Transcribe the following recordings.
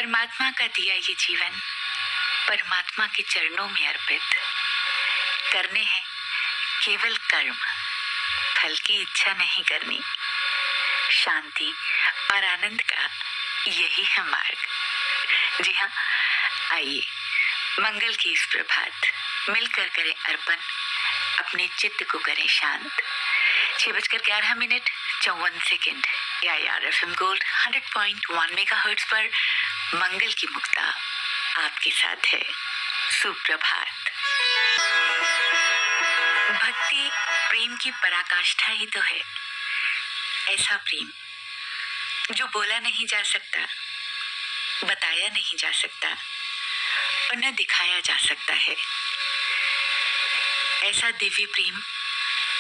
परमात्मा का दिया ये जीवन परमात्मा के चरणों में अर्पित करने हैं केवल कर्म, फल की इच्छा नहीं करनी। शांति और आनंद का यही है मार्ग। जी हाँ, आइए मंगल की इस प्रभात मिलकर करें अर्पण, अपने चित्त को करें शांत। 6:11 AIR FM गोल्ड 100.1 मेगाहर्ट्ज पर मंगल की मुक्ता आपके साथ है। सुप्रभात। भक्ति प्रेम की पराकाष्ठा ही तो है। ऐसा प्रेम जो बोला नहीं जा सकता, बताया नहीं जा सकता और न दिखाया जा सकता है। ऐसा दिव्य प्रेम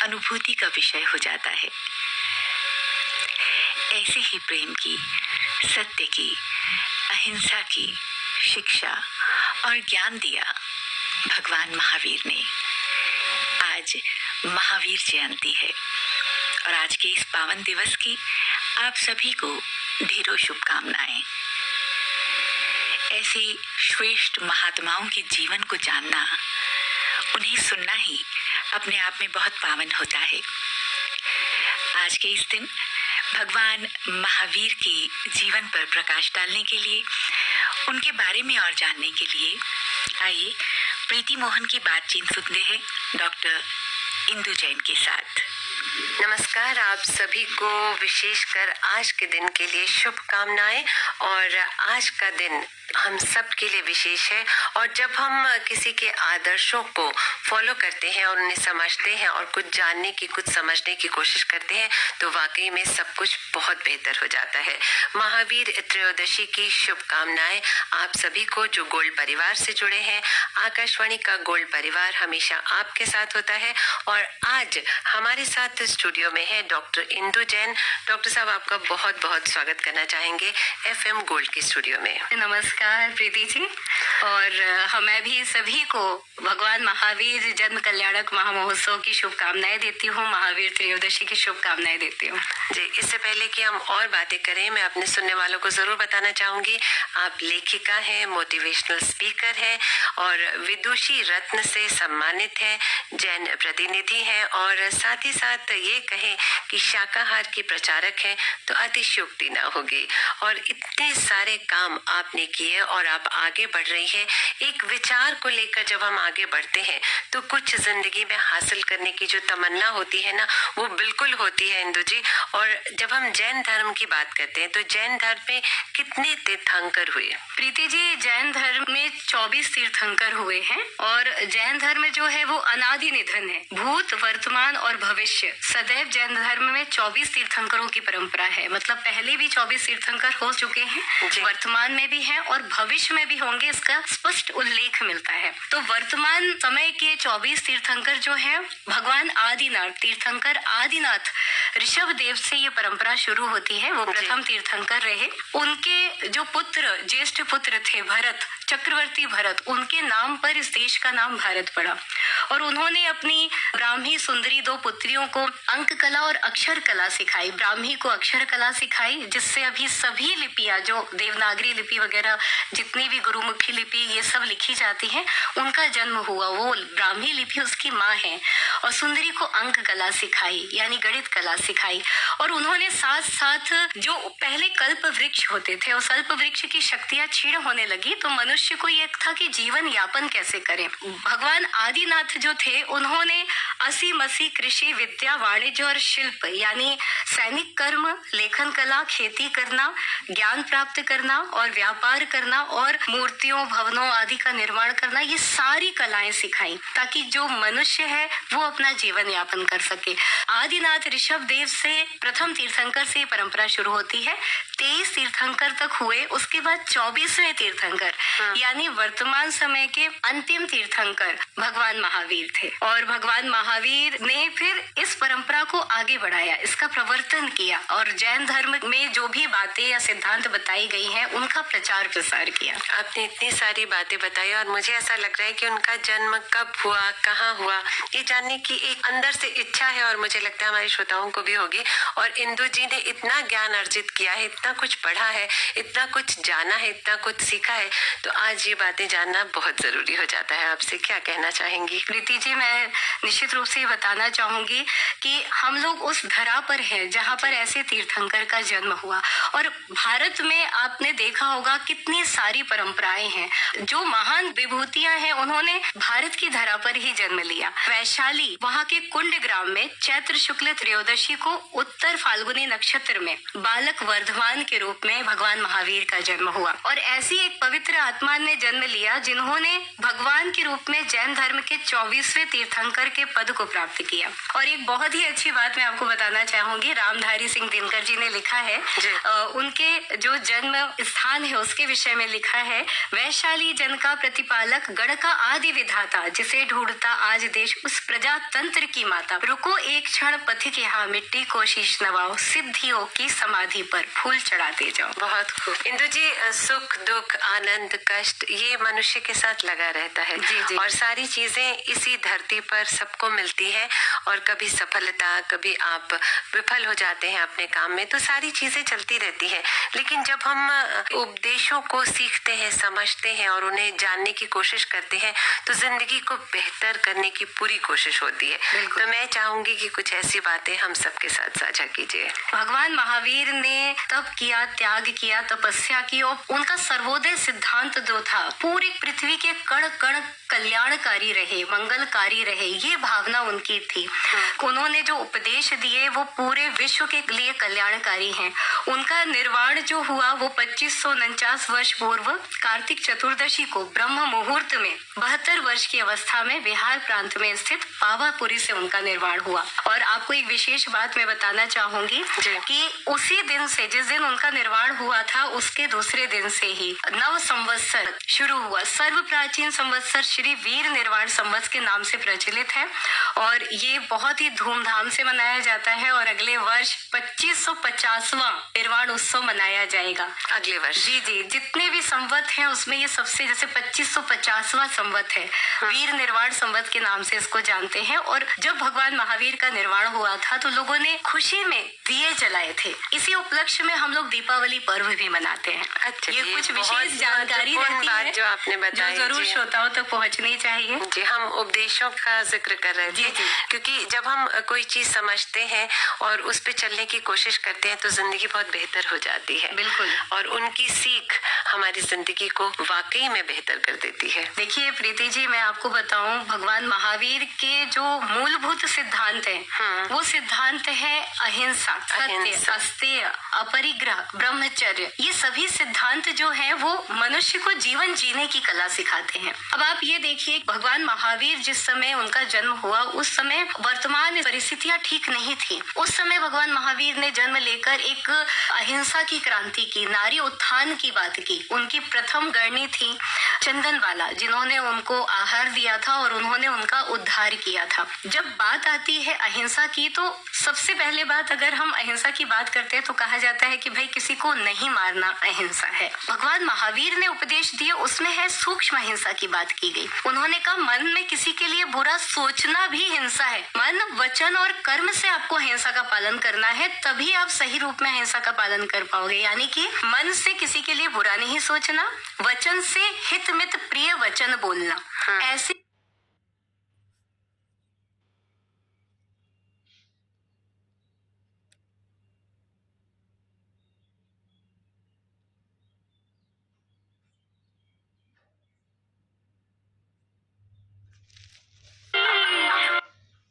अनुभूति का विषय हो जाता है। ऐसे ही प्रेम की, सत्य की, अहिंसा की शिक्षा और ज्ञान दिया भगवान महावीर ने। आज महावीर जयंती है और आज के इस पावन दिवस की आप सभी को ढेरों शुभकामनाएं। ऐसे श्रेष्ठ महात्माओं के जीवन को जानना, उन्हें सुनना ही अपने आप में बहुत पावन होता है। आज के इस दिन भगवान महावीर के जीवन पर प्रकाश डालने के लिए, उनके बारे में और जानने के लिए आइए प्रीति मोहन की बातचीत सुनते हैं डॉक्टर इंदु जैन के साथ। नमस्कार, आप सभी को विशेषकर आज के दिन के लिए शुभकामनाएं। और आज का दिन हम सब के लिए विशेष है और जब हम किसी के आदर्शों को फॉलो करते हैं और उन्हें समझते हैं और कुछ जानने की, कुछ समझने की कोशिश करते हैं तो वाकई में सब कुछ बहुत बेहतर हो जाता है। महावीर त्रयोदशी की शुभकामनाएं आप सभी को जो गोल्ड परिवार से जुड़े हैं। आकाशवाणी का गोल्ड परिवार हमेशा आपके साथ होता है और आज हमारे साथ स्टूडियो में है डॉक्टर इंदु जैन। डॉक्टर साहब, आपका बहुत बहुत स्वागत करना चाहेंगे FM गोल्ड के स्टूडियो में। नमस्कार प्रीति जी, और मैं भी सभी को भगवान महावीर जन्म कल्याणक महामहोत्सव की शुभकामनाएं देती हूँ, महावीर त्रयोदशी की शुभकामनाएं देती हूँ। जी, इससे पहले कि हम और बातें करें, मैं अपने सुनने वालों को जरूर बताना चाहूंगी, आप लेखिका हैं, मोटिवेशनल स्पीकर हैं और विदुषी रत्न से सम्मानित हैं, जैन प्रतिनिधि हैं और साथ ही साथ ये कहें कि शाकाहार की प्रचारक हैं तो अतिशयोक्ति ना होगी। और इतने सारे काम आपने किए और आप आगे बढ़ रही हैं। एक विचार को लेकर जब हम आगे बढ़ते हैं तो कुछ जिंदगी में हासिल करने की जो तमन्ना होती है ना, वो बिल्कुल होती है इंदु जी। और जब हम जैन धर्म की बात करते हैं तो जैन धर्म में कितने तीर्थंकर हुए? प्रीति जी, जैन धर्म में 24 तीर्थंकर हुए हैं और जैन धर्म जो है वो अनादि निधन है। भूत, वर्तमान और भविष्य सदैव जैन धर्म में 24 तीर्थंकरों की परंपरा है। मतलब पहले भी 24 तीर्थंकर हो चुके हैं, वर्तमान में भी हैं और भविष्य में भी होंगे, इसका स्पष्ट उल्लेख मिलता है। तो वर्तमान समय के 24 तीर्थंकर जो है, भगवान आदिनाथ तीर्थंकर आदिनाथ ऋषभ देव से ये परंपरा शुरू होती है। वो प्रथम तीर्थंकर रहे। उनके जो पुत्र, ज्येष्ठ पुत्र थे भरत, चक्रवर्ती भरत, उनके नाम पर इस देश का नाम भारत पड़ा और उन्होंने अपनी ब्राह्मी सुंदरी 2 पुत्रियों को अंक कला और अक्षर कला सिखाई। ब्राह्मी को अक्षर कला सिखाई, जिससे अभी सभी लिपियां जो देवनागरी लिपि वगैरह, जितनी भी गुरुमुखी लिपि ये सब लिखी जाती हैं, उनका जन्म हुआ। वो ब्राह्मी लिपि उसकी माँ है। और सुंदरी को अंक कला सिखाई, यानी गणित कला सिखाई। और उन्होंने साथ साथ जो पहले कल्प वृक्ष होते थे, उस कल्प वृक्ष की शक्तियां क्षीण होने लगी तो मनुष्य को ये था कि जीवन यापन कैसे करें। भगवान आदिनाथ जो थे, उन्होंने 80 कृषि, विद्या, वाणिज्य और शिल्प यानी सैनिक कर्म, लेखन कला, खेती करना, ज्ञान प्राप्त करना और व्यापार करना और मूर्तियों, भवनों आदि का निर्माण करना, ये सारी कलाएं सिखाई ताकि जो मनुष्य है वो अपना जीवन यापन कर सके। आदिनाथ ऋषभ देव से प्रथम तीर्थंकर से परंपरा शुरू होती है। 23 तीर्थंकर तक हुए। उसके बाद 24वें तीर्थंकर यानी वर्तमान समय के अंतिम तीर्थंकर भगवान महावीर थे। और भगवान महावीर ने फिर इस परंपरा को आगे बढ़ाया, इसका प्रवर्तन किया और जैन धर्म में जो भी बातें या सिद्धांत बताई गई हैं, उनका प्रचार प्रसार किया। आपने इतनी सारी बातें बताई और मुझे ऐसा लग रहा है कि उनका जन्म कब हुआ, कहाँ हुआ, ये जानने की एक अंदर से इच्छा है और मुझे लगता है हमारे श्रोताओं को भी होगी। और इंदु जी ने इतना ज्ञान अर्जित किया है, इतना कुछ पढ़ा है, इतना कुछ जाना है, इतना कुछ सीखा है, तो आज ये बातें जानना बहुत जरूरी हो जाता है। आपसे क्या कहना चाहेंगी? प्रीति जी, मैं निश्चित रूप से ये बताना चाहूंगी कि हम लोग उस धरा पर हैं जहाँ पर ऐसे तीर्थंकर का जन्म हुआ। और भारत में आपने देखा होगा कितनी सारी परंपराएं हैं, जो महान विभूतियां हैं उन्होंने भारत की धरा पर ही जन्म लिया। वैशाली वहाँ के कुंड ग्राम में चैत्र शुक्ल त्रयोदशी को उत्तर फाल्गुनी नक्षत्र में बालक वर्धमान के रूप में भगवान महावीर का जन्म हुआ। और ऐसी एक पवित्र आत्मा ने जन्म लिया जिन्होंने भगवान के रूप में जैन धर्म के 24वें तीर्थंकर के पद को प्राप्त किया। और एक बहुत ही अच्छी बात मैं आपको बताना चाहूंगी, रामधारी सिंह दिनकर जी ने लिखा है, उनके जो जन्म स्थान है उसके विषय में लिखा है, वैशाली जन का प्रतिपालक, गण का आदि विधाता, जिसे ढूंढता आज देश उस प्रजातंत्र की माता। रुको एक क्षण पथिक यहाँ, मिट्टी को शीश नवाओ, सिद्धियों की समाधि पर फूल चढ़ाते जाओ। बहुत खूब। इंदु जी, सुख दुख आनंद कष्ट ये मनुष्य के साथ लगा रहता है। जी। और सारी चीजें इसी धरती पर सबको मिलती है, और कभी सफलता, कभी आप विफल हो जाते हैं अपने काम में, तो सारी चीजें चलती रहती है। लेकिन जब हम उपदेशों को सीखते हैं, समझते हैं और उन्हें जानने की कोशिश करते हैं, तो जिंदगी को बेहतर करने की पूरी कोशिश होती है। तो मैं चाहूंगी कि कुछ ऐसी बातें हम सबके साथ साझा कीजिए। भगवान महावीर ने तप किया, त्याग किया, तपस्या की, और उनका सर्वोदय सिद्धांत जो था, पूरी पृथ्वी के कण कण कल्याणकारी रहे, मंगलकारी रहे, ये भावना उनकी थी। उन्होंने जो उपदेश दिए वो पूरे विश्व के लिए कल्याणकारी हैं। उनका निर्वाण जो हुआ वो 2549 वर्ष पूर्व कार्तिक चतुर्दशी को ब्रह्म मुहूर्त में 72 वर्ष की अवस्था में बिहार प्रांत में स्थित पावापुरी से उनका निर्वाण हुआ। और आपको एक विशेष बात मैं बताना चाहूंगी कि उसी दिन से, जिस दिन उनका निर्वाण हुआ था, उसके दूसरे दिन से ही नव संवत्सर शुरू हुआ। सर्व प्राचीन संवत्सर श्री वीर निर्वाण संवत्सर के नाम से प्रचलित है, और ये बहुत ही धूमधाम से मनाया जाता है। और अगले वर्ष 2550वां निर्वाण उत्सव मनाया जाएगा अगले वर्ष। जी, जितने भी संवत हैं उसमें ये सबसे, जैसे 2550वां संवत है, वीर निर्वाण संवत के नाम से इसको जानते हैं। और जब भगवान महावीर का निर्वाण हुआ था तो लोगों ने खुशी में दिए जलाए थे। इसी उपलक्ष्य में हम लोग दीपावली पर्व भी मनाते हैं। अच्छा, ये कुछ विशेष जानकारी रहती है जो आपने बताई, जो जरूर श्रोताओं तक पहुंचनी चाहिए। जी, हम उपदेशों का जिक्र कर रहे थे, क्योंकि जब हम कोई चीज समझते हैं और उस पे चलने की कोशिश करते हैं तो जिंदगी बहुत बेहतर हो जाती है। बिल्कुल। और उनकी सीख हमारी जिंदगी को वाकई में बेहतर कर देती है। देखिए प्रीति जी, मैं आपको बताऊं, भगवान महावीर के जो मूलभूत सिद्धांत हैं, वो सिद्धांत है अहिंसा, सत्य, अस्तेय, अपरिग्रह, ब्रह्मचर्य। ये सभी सिद्धांत जो हैं वो मनुष्य को जीवन जीने की कला सिखाते हैं। अब आप ये देखिए, भगवान महावीर जिस समय उनका जन्म हुआ उस समय वर्तमान परिस्थितियां ठीक नहीं थी। उस समय भगवान महावीर ने जन्म लेकर एक अहिंसा की क्रांति की, नारी उत्थान की बात की। उनकी प्रथम गणनी थी चंदनवाला, जिन्होंने उनको आहार दिया था और उन्होंने उनका उद्धार किया था। जब बात आती है अहिंसा की, तो सबसे पहले बात, अगर हम अहिंसा की बात करते हैं तो कहा जाता है कि भाई किसी को नहीं मारना अहिंसा है। भगवान महावीर ने उपदेश दिए, उसमें है सूक्ष्म अहिंसा की बात की गई। उन्होंने कहा मन में किसी के लिए बुरा सोचना भी हिंसा है। मन, वचन और कर्म से आपको अहिंसा का पालन करना है, तभी आप सही रूप में अहिंसा का पालन कर पाओगे। यानी कि मन से किसी के लिए बुरा नहीं सोचना, वचन से हित मित प्रिय वचन बोलना। ऐसे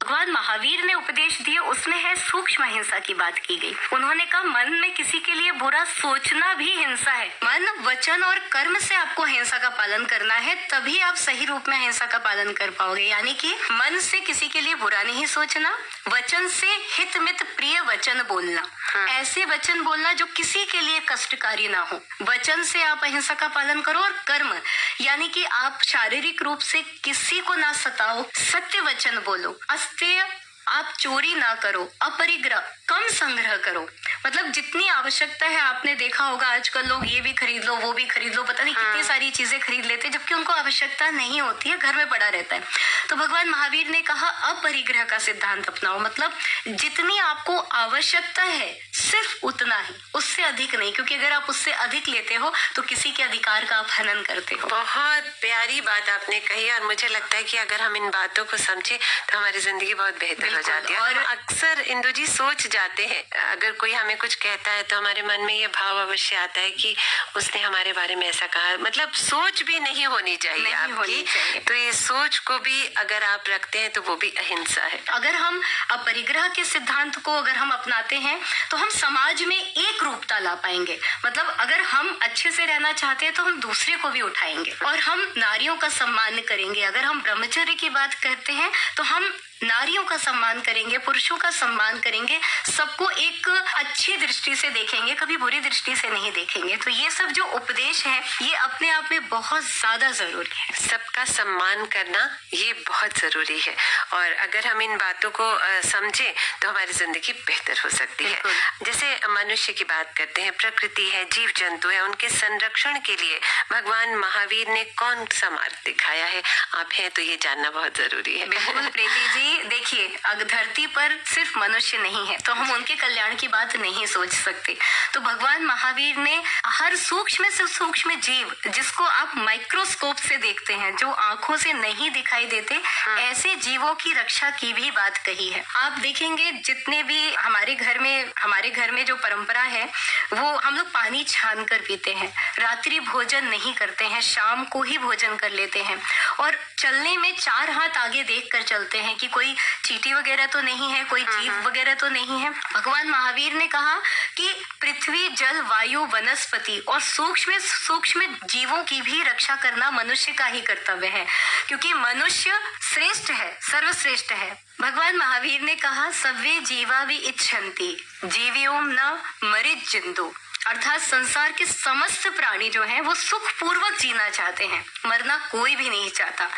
भगवान महावीर ने उपदेश दिए, उसमें है सूक्ष्म अहिंसा की बात की गई। उन्होंने कहा मन में किसी के लिए बुरा सोचना भी हिंसा है। मन, वचन और कर्म से आपको अहिंसा का पालन करना है, तभी आप सही रूप में अहिंसा का पालन कर पाओगे। यानी कि मन से किसी के लिए बुरा नहीं सोचना, वचन से हित मित प्रिय वचन बोलना। ऐसे वचन बोलना जो किसी के लिए कष्टकारी ना हो। वचन से आप अहिंसा का पालन करो, और कर्म यानी कि आप शारीरिक रूप से किसी को ना सताओ, सत्य वचन बोलो, अस्तेय आप चोरी ना करो, अपरिग्रह कम संग्रह करो। मतलब जितनी आवश्यकता है, आपने देखा होगा आजकल लोग ये भी खरीद लो, वो भी खरीद लो, पता नहीं कितनी सारी चीजें खरीद लेते हैं, जबकि उनको आवश्यकता नहीं होती है, घर में पड़ा रहता है। तो भगवान महावीर ने कहा अपरिग्रह का सिद्धांत अपनाओ। मतलब जितनी आपको आवश्यकता है सिर्फ उतना ही, उससे अधिक नहीं, क्योंकि अगर आप उससे अधिक लेते हो तो किसी के अधिकार का आप हनन करते हो। बहुत प्यारी बात आपने कही और मुझे लगता है कि अगर हम इन बातों को समझे तो हमारी जिंदगी बहुत बेहतर हो जाती है। और अक्सर इंदु जी सोच जाते हैं, अगर कोई हमें कुछ कहता है तो हमारे मन में ये भाव अवश्य आता है कि उसने हमारे बारे में ऐसा कहा, मतलब सोच भी नहीं होनी चाहिए आपकी। तो ये सोच को भी अगर आप रखते हैं तो वो भी अहिंसा है। अगर हम अपरिग्रह के सिद्धांत को अगर हम अपनाते हैं तो हम समाज में एक रूपता ला पाएंगे। मतलब अगर हम अच्छे से रहना चाहते हैं तो हम दूसरे को भी उठाएंगे और हम नारियों का सम्मान करेंगे। अगर हम ब्रह्मचर्य की बात करते हैं तो हम नारियों का सम्मान करेंगे, पुरुषों का सम्मान करेंगे, सबको एक अच्छी दृष्टि से देखेंगे, कभी बुरी दृष्टि से नहीं देखेंगे। तो ये सब जो उपदेश है ये अपने आप में बहुत ज्यादा जरूरी है। सबका सम्मान करना ये बहुत जरूरी है और अगर हम इन बातों को समझे तो हमारी जिंदगी बेहतर हो सकती है। जैसे मनुष्य की बात करते हैं, प्रकृति है, जीव जंतु है, उनके संरक्षण के लिए भगवान महावीर ने कौन सा मार्ग दिखाया है? आप हैं तो ये जानना बहुत जरूरी है। बिल्कुल प्रीति जी, देखिए अगर धरती पर सिर्फ मनुष्य नहीं है तो हम उनके कल्याण की बात नहीं सोच सकते। तो भगवान महावीर ने हर सूक्ष्म से सूक्ष्म जीव जिसको आप माइक्रोस्कोप से देखते हैं, जो आंखों से नहीं दिखाई देते, ऐसे जीवों की रक्षा की भी बात कही है। आप देखेंगे जितने भी हमारे घर में जो परंपरा है वो हम लोग पानी छान कर पीते हैं, रात्रि भोजन नहीं करते हैं, शाम को ही भोजन कर लेते हैं और चलने में 4 हाथ आगे देख कर चलते हैं कि कोई चींटी वगैरह तो नहीं है, कोई जीव वगैरह तो नहीं है। भगवान महावीर ने कहा कि पृथ्वी, जल, वायु, वनस्पति और सूक्ष्म सूक्ष्म जीवों की भी रक्षा करना मनुष्य का ही कर्तव्य है, क्योंकि मनुष्य श्रेष्ठ है, सर्वश्रेष्ठ है। भगवान महावीर ने कहा सव्वे जीवा भी इच्छन्ति जीवियोम न मरित जिंदु, अर्थात संसार के समस्त प्राणी जो हैं वो सुख पूर्वक जीना चाहते हैं, मरना कोई भी नहीं चाहता।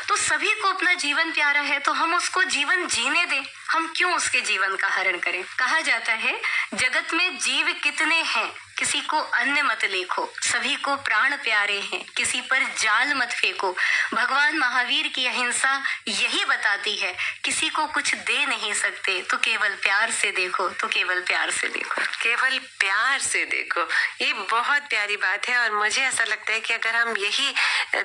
तो सभी को अपना जीवन प्यारा है तो हम उसको जीवन जीने दें, हम क्यों उसके जीवन का हरण करें। कहा जाता है जगत में जीव कितने हैं, किसी को अन्न मत लेखो, सभी को प्राण प्यारे हैं, किसी पर जाल मत फेंको। भगवान महावीर की अहिंसा यही बताती है, किसी को कुछ दे नहीं सकते तो केवल प्यार से देखो, तो केवल प्यार से देखो, केवल प्यार से देखो। ये बहुत प्यारी बात है और मुझे ऐसा लगता है कि अगर हम यही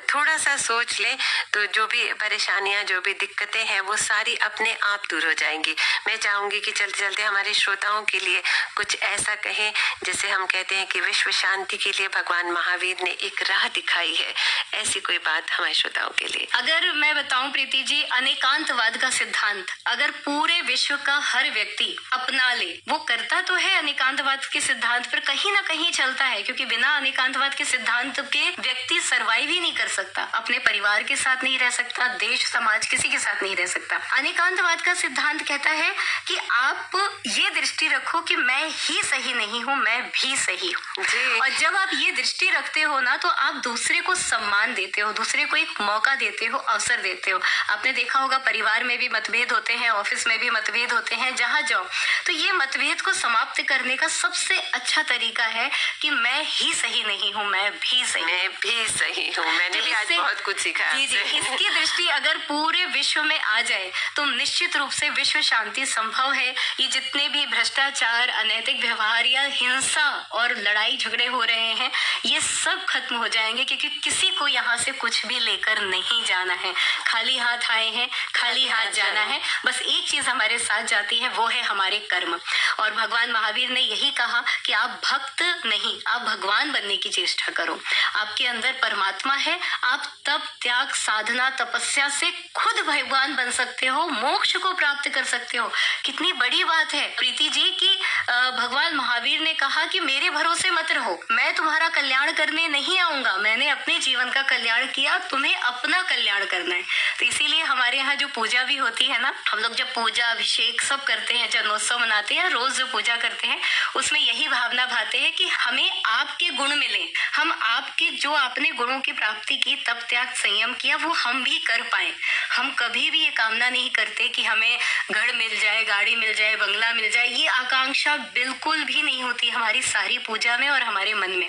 थोड़ा सा सोच लें तो जो भी परेशानियां, जो भी दिक्कतें हैं वो सारी अपने आप दूर हो जाएंगी। मैं चाहूंगी कि चलते चलते हमारे श्रोताओं के लिए कुछ ऐसा कहें जैसे हम कहते हैं कि विश्व शांति के लिए भगवान महावीर ने एक राह दिखाई है, ऐसी कोई बात हमारे श्रोताओं के लिए। अगर मैं बताऊं प्रीति जी, अनेकांतवाद का सिद्धांत अगर पूरे विश्व का हर व्यक्ति अपना ले, वो करता तो है अनेकांतवाद के सिद्धांत पर कहीं ना कहीं चलता है, क्योंकि बिना अनेकांतवाद के सिद्धांत के व्यक्ति सर्वाइव ही नहीं कर सकता, अपने परिवार के साथ नहीं रह सकता, देश समाज किसी के साथ नहीं रह सकता। अनेकांतवाद का सिद्धांत कहता है कि आप ये दृष्टि रखो कि मैं ही सही नहीं हूँ, मैं भी सही हूँ। और जब आप ये दृष्टि रखते हो ना तो आप दूसरे को सम्मान देते हो, दूसरे को एक मौका देते हो, अवसर देते हो। आपने देखा होगा परिवार में भी मतभेद होते हैं, ऑफिस में भी मतभेद होते हैं, जहाँ जाओ तो ये मतभेद को समाप्त करने का सबसे अच्छा तरीका है कि मैं ही सही नहीं हूँ, मैं भी सही हूँ। मैंने भी आज बहुत कुछ सीखा। जी, इसकी दृष्टि अगर पूरे विश्व में आ जाए तो निश्चित रूप से विश्व शांति संभव है। ये जितने भी भ्रष्टाचार, अनैतिक व्यवहार या हिंसा और लड़ाई झगड़े हो रहे हैं ये सब खत्म हो जाएंगे, क्योंकि किसी को यहाँ से कुछ भी लेकर नहीं जाना है। खाली हाथ आए हैं, खाली हाथ जाना है। बस एक चीज हमारे साथ जाती है, वो है हमारे कर्म। और भगवान महावीर ने यही कहा कि आप भक्त नहीं, आप भगवान बनने की चेष्टा करो। आपके अंदर परमात्मा है, आप तप, त्याग, साधना, तपस्या से खुद भगवान बन सकते हो, मोक्ष को प्राप्त कर सकते हो। कितनी बड़ी बात है प्रीति जी कि भगवान महावीर ने कहा कि मेरे भरोसे मत रहो, मैं तुम्हारा कल्याण करने नहीं आऊंगा, मैंने अपने जीवन का कल्याण किया, तुम्हें अपना कल्याण करना है। तो इसीलिए हमारे यहाँ जो पूजा भी होती है ना, हम लोग जब पूजा अभिषेक सब करते हैं, जन्मोत्सव मनाते हैं, रोज जो पूजा करते हैं उसमें यही भावना भाते हैं कि हमें आपके गुण मिले, हम आपके जो आपने गुणों की प्राप्ति की, तप, त्याग, संयम किया, वो हम भी कर पाए। हम कभी भी ये कामना नहीं करते कि हमें घर मिल जाए, गाड़ी मिल जाए, बंगला मिल जाए, ये आकांक्षा बिल्कुल भी नहीं होती हमारी सारी पूजा में और हमारे मन में।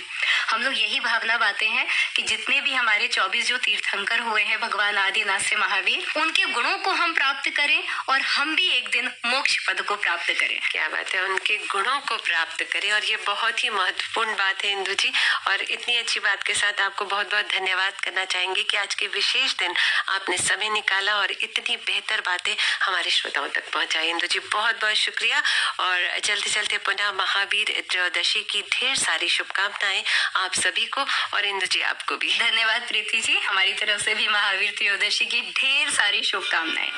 हम लोग यही भावना बांधते हैं कि जितने भी हमारे 24 जो तीर्थंकर हुए हैं भगवान आदिनाथ से महावीर, उनके गुणों को हम प्राप्त करें और हम भी एक दिन मोक्ष पद को प्राप्त करें। क्या बात है, उनके गुणों को प्राप्त करें, और ये बहुत ही महत्वपूर्ण बात है इंदु जी। और इतनी अच्छी बात के साथ आपको बहुत बहुत धन्यवाद करना चाहेंगे कि आज के विशेष दिन आपने समय निकाला और इतनी बेहतर बातें हमारे श्रोताओं तक पहुंचाई। इंदु जी बहुत बहुत शुक्रिया, और चलते चलते पुनः महावीर त्रयोदशी की ढेर सारी शुभकामनाएं आप सभी को, और इंदु जी आपको भी धन्यवाद प्रीति जी, हमारी तरफ से भी महावीर त्रयोदशी की ढेर सारी शुभकामनाएं।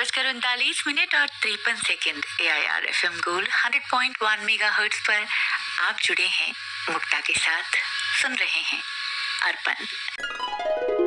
बजकर 39 मिनट और 53 second AIR FM gold 100.1 megahertz पर आप जुड़े हैं मुक्ता के साथ, सुन रहे हैं अर्पण।